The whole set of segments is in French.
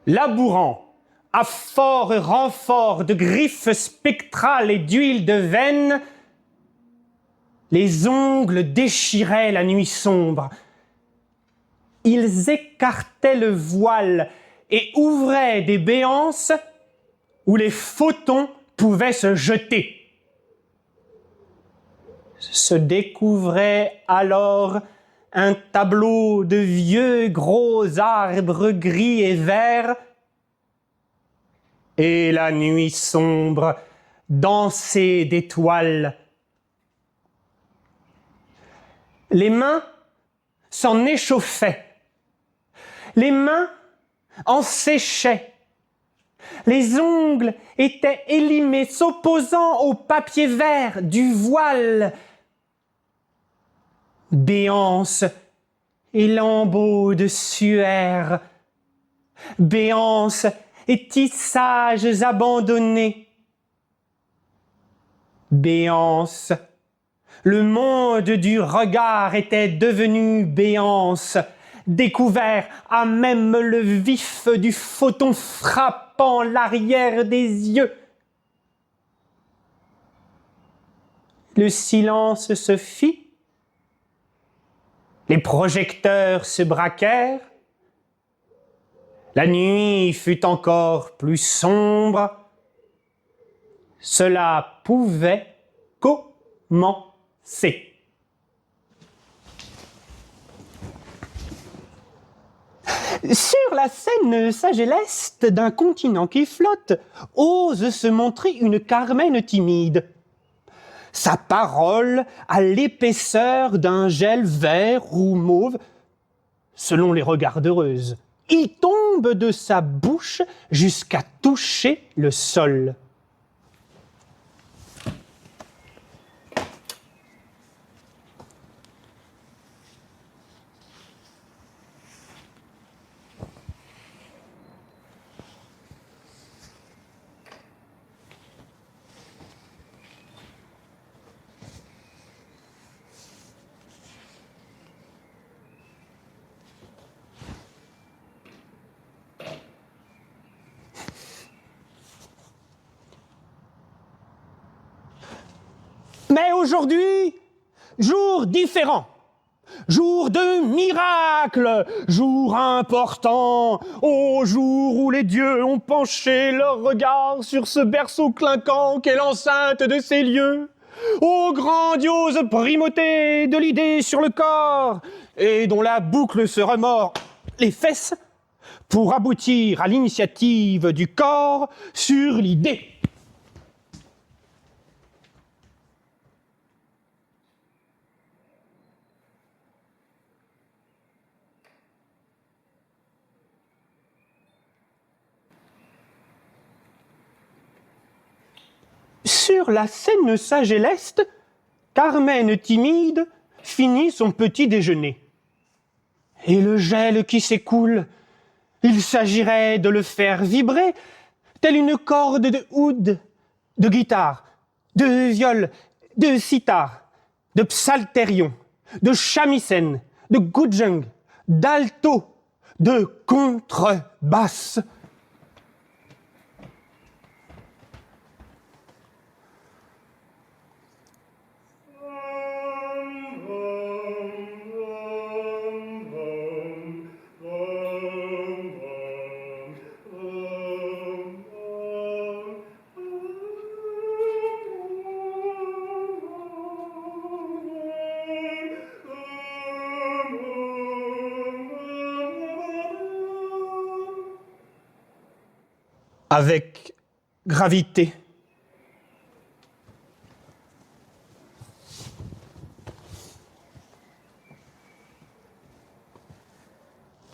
labourant, à fort renfort de griffes spectrales et d'huile de veine, les ongles déchiraient la nuit sombre. Ils écartaient le voile et ouvraient des béances où les photons pouvaient se jeter. Se découvrait alors un tableau de vieux gros arbres gris et verts, et la nuit sombre dansait d'étoiles. Les mains s'en échauffaient, les mains en séchaient, les ongles étaient élimés, s'opposant au papier vert du voile. Béance et lambeaux de suaire, béance et tissages abandonnés, béance. Le monde du regard était devenu béance, découvert à même le vif du photon frappant l'arrière des yeux. Le silence se fit, les projecteurs se braquèrent, la nuit fut encore plus sombre. Cela pouvait commencer. Sur la scène sagéleste d'un continent qui flotte, ose se montrer une Carmen timide. Sa parole a l'épaisseur d'un gel vert ou mauve, selon les regardeuses. Il tombe de sa bouche jusqu'à toucher le sol. Mais aujourd'hui, jour différent, jour de miracle, jour important, ô jour où les dieux ont penché leur regard sur ce berceau clinquant qu'est l'enceinte de ces lieux, ô grandiose primauté de l'idée sur le corps, et dont la boucle se remord les fesses pour aboutir à l'initiative du corps sur l'idée. Sur la scène sagéleste, Carmen timide finit son petit déjeuner. Et le gel qui s'écoule, il s'agirait de le faire vibrer, telle une corde de oud, de guitare, de viol, de sitar, de psalterion, de shamisen, de gudjung, d'alto, de contrebasse. Avec gravité.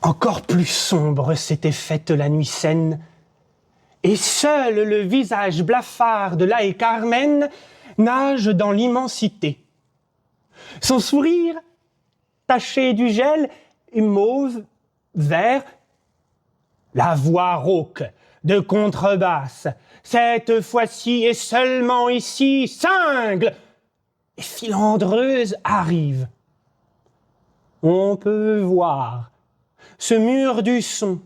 Encore plus sombre s'était faite la nuit saine, et seul le visage blafard de la Carmen nage dans l'immensité. Son sourire, taché du gel, est mauve, vert, la voix rauque de contrebasse, cette fois-ci et seulement ici, cingle et filandreuse arrive. On peut voir ce mur du son,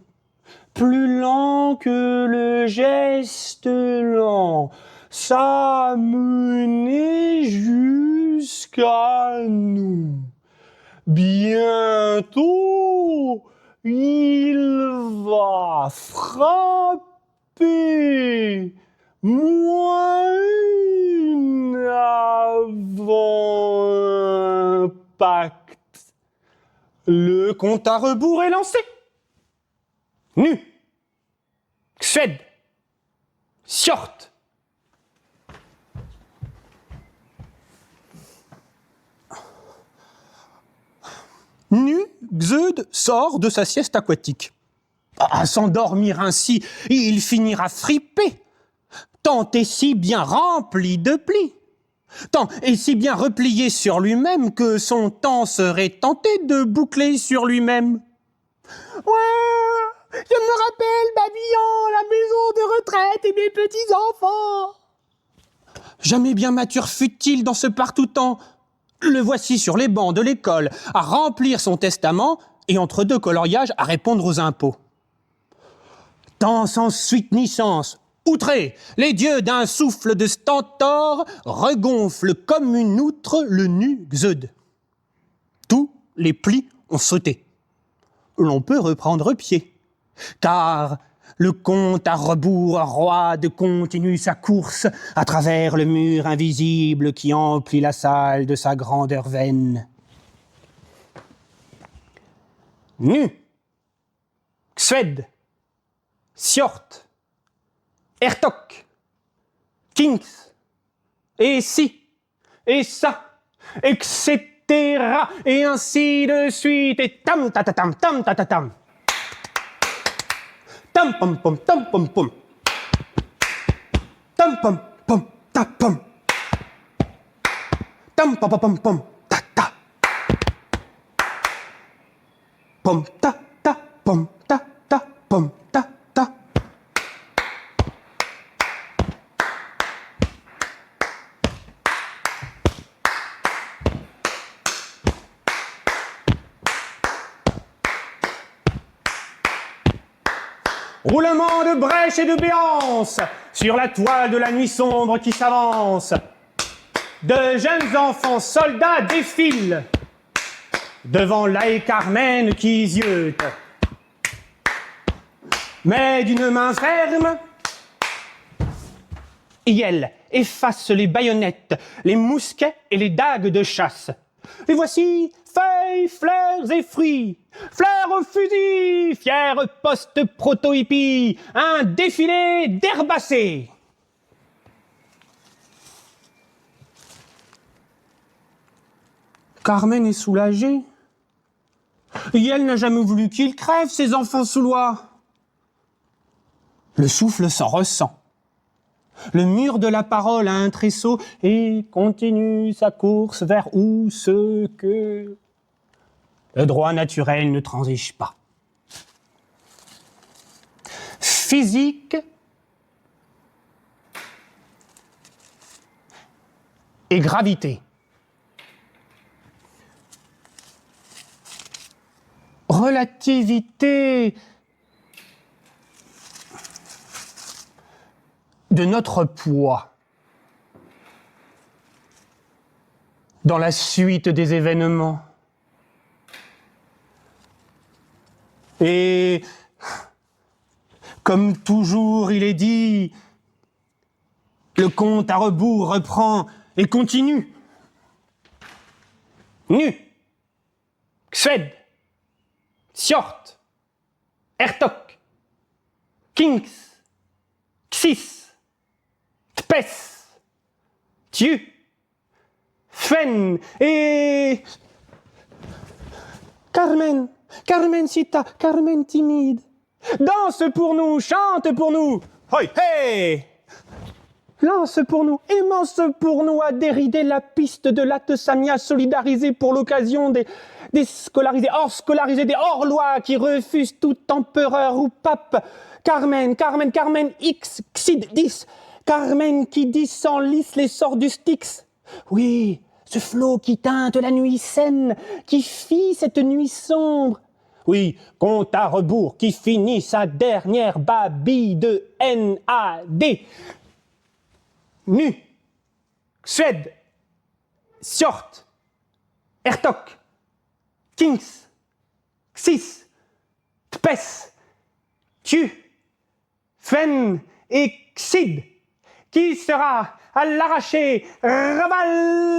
plus lent que le geste lent, s'amener jusqu'à nous. Bientôt, il va frapper moins avant impact. Le compte à rebours est lancé. Nu, Suède, Sjort. Nu, Xeud sort de sa sieste aquatique. À s'endormir ainsi, il finira fripé, tant et si bien rempli de plis, tant et si bien replié sur lui-même que son temps serait tenté de boucler sur lui-même. Ouais, je me rappelle Babylon, la maison de retraite et mes petits-enfants. Jamais bien mature fut-il dans ce partout-temps. Le voici sur les bancs de l'école, à remplir son testament et entre deux coloriages à répondre aux impôts. Tant sans suite ni sens, outrés, les dieux d'un souffle de stentor regonflent comme une outre le nu Xeud. Tous les plis ont sauté. L'on peut reprendre pied, car le compte à rebours roide continue sa course à travers le mur invisible qui emplit la salle de sa grandeur vaine. Nu, Suède, Sjort, Ertok, Kings, et si, et ça, etc. Et ainsi de suite, et tam ta ta tam, tam ta ta tam. Tam pom pom tam pom pom. Tam pom pom ta pom. Tam pom pom pom ta ta. Pom ta ta pom ta ta pom ta ta. Roulement de brèche et de béance sur la toile de la nuit sombre qui s'avance. De jeunes enfants soldats défilent devant l'Aïe Carmen qui ziote. Mais d'une main ferme, Iel efface les baïonnettes, les mousquets et les dagues de chasse. Et voici feuilles, fleurs et fruits, fleurs au fusil, fier poste proto-hippie, un défilé d'herbacées. Carmen est soulagée. Et elle n'a jamais voulu qu'ils crèvent, ces enfants soulois. Le souffle s'en ressent. Le mur de la parole a un tresseau et continue sa course vers où ce que le droit naturel ne transige pas. Physique et gravité. Relativité de notre poids dans la suite des événements. Et comme toujours il est dit, le compte à rebours reprend et continue. Nu, Suède, Sjort, Ertok, Kings, Xis, Tpes, Thieu, Fen et Carmen, Carmencita, Carmen timide. Danse pour nous, chante pour nous. Hoi, hey! Lance pour nous, immense pour nous à dérider la piste de l'Atesamia solidarisée pour l'occasion des scolarisés, hors scolarisés, des hors-lois qui refusent tout empereur ou pape. Carmen, Carmen, Carmen, X, Xid, 10. Carmen qui dit sans lisse les sorts du Styx. Oui, ce flot qui teinte la nuit saine, qui fit cette nuit sombre. Oui, compte à rebours qui finit sa dernière babille de N-A-D. Nu, Suède, Sjort, Ertok, Kings, Xis, Tpes, Tu, Fen et Xid, qui sera à l'arraché, Raval.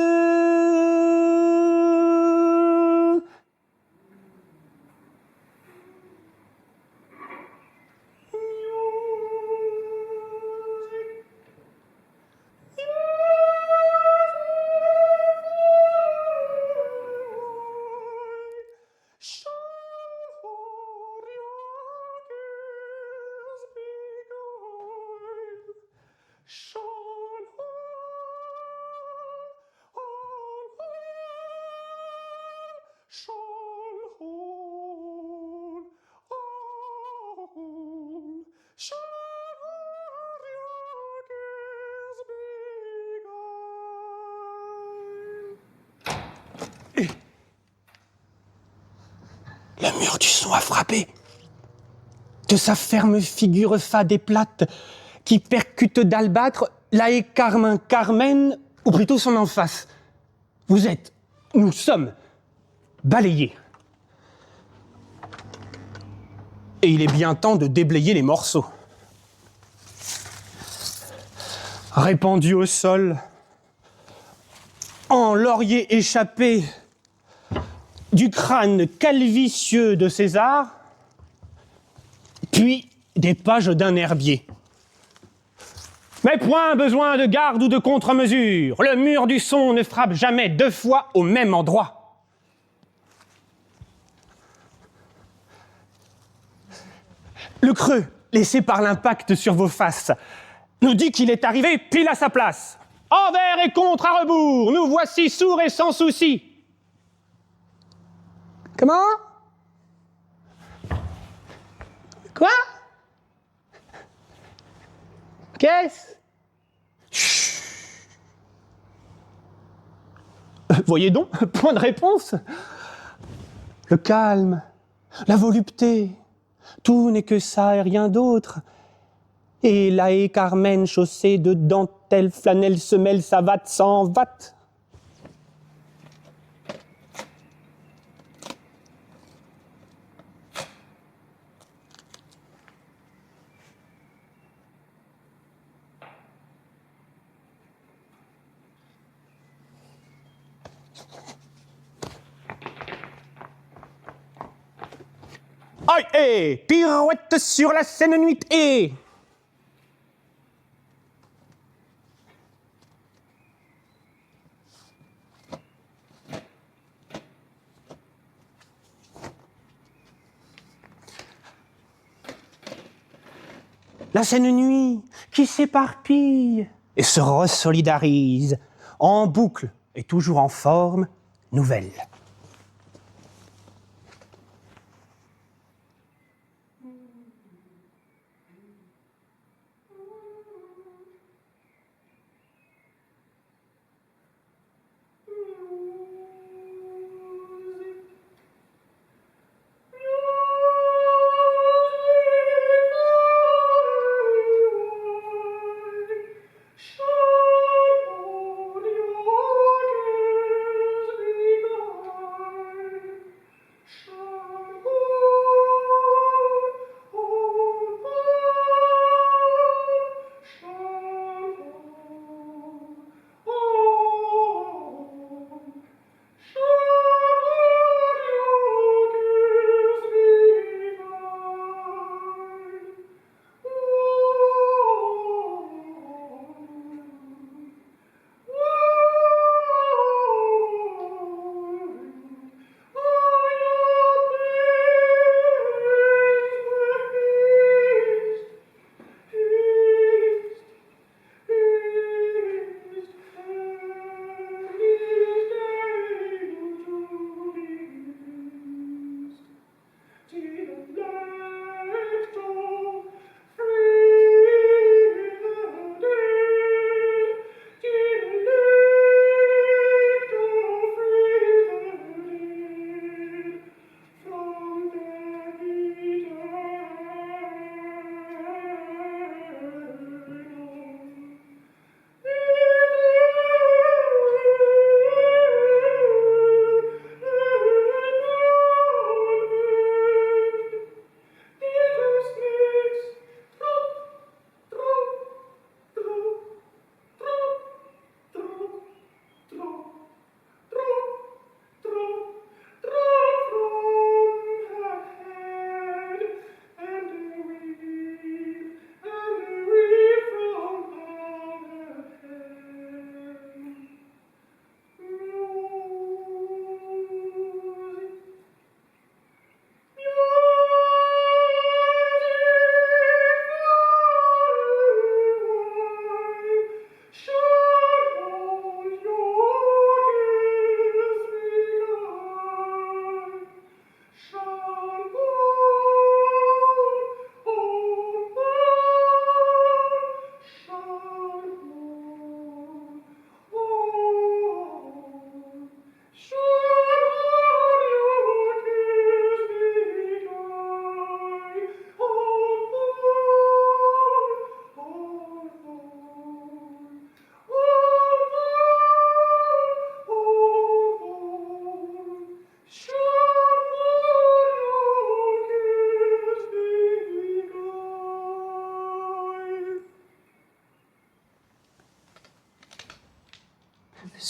Le mur du son a frappé. De sa ferme figure fade et plate, qui percute d'albâtre la haie Carmen, ou plutôt son en face. Nous sommes balayés. Et il est bien temps de déblayer les morceaux. Répandus au sol, en laurier échappé du crâne calvicieux de César, puis des pages d'un herbier. Mais point besoin de garde ou de contre-mesure. Le mur du son ne frappe jamais 2 fois au même endroit. Le creux laissé par l'impact sur vos faces nous dit qu'il est arrivé pile à sa place. Envers et contre à rebours, nous voici sourds et sans souci. Comment? Quoi? Qu'est-ce? Chut. Voyez donc, point de réponse. Le calme, la volupté, tout n'est que ça et rien d'autre. Et la haie Carmen chaussée de dentelle, flanelle, semelle, savate, sans vatte. Aïe, hé, pirouette sur la Seine nuit, hé. La Seine nuit qui s'éparpille et se resolidarise en boucle et toujours en forme nouvelle.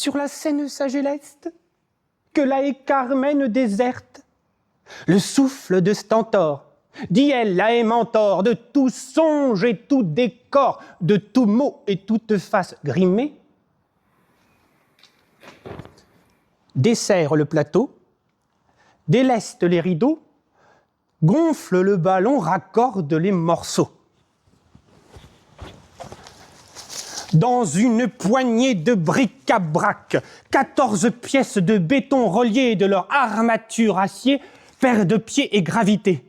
sur la Seine sagéleste, que la haie Carmen déserte, le souffle de Stentor, dit elle, la haie mentor, de tout songe et tout décor, de tout mot et toute face grimée, desserre le plateau, déleste les rideaux, gonfle le ballon, raccorde les morceaux. Dans une poignée de bric-à-brac, 14 pièces de béton reliées de leur armature acier, paire de pieds et gravité.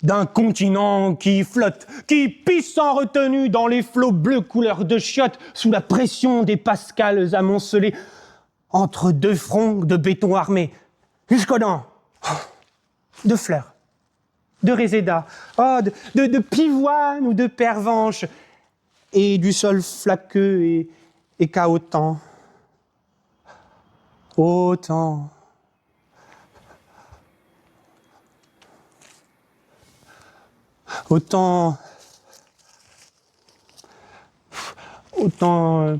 D'un continent qui flotte, qui pisse en retenue dans les flots bleus couleur de chiottes, sous la pression des pascales amoncelées, entre deux fronts de béton armé, jusqu'aux dents, de fleurs, de réséda, de pivoine ou de pervenche, et du sol flaqueux et cahotant. Autant. Autant. Autant.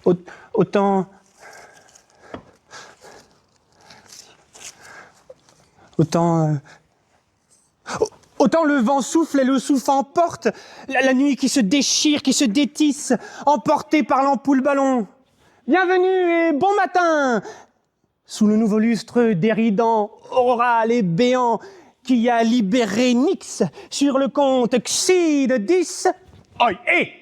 Autant. Autant. Autant le vent souffle et le souffle emporte, la nuit qui se déchire, qui se détisse, emportée par l'ampoule ballon. Bienvenue et bon matin, sous le nouveau lustre déridant, oral et béant, qui a libéré Nix sur le compte Xi de 10. Oi, hé,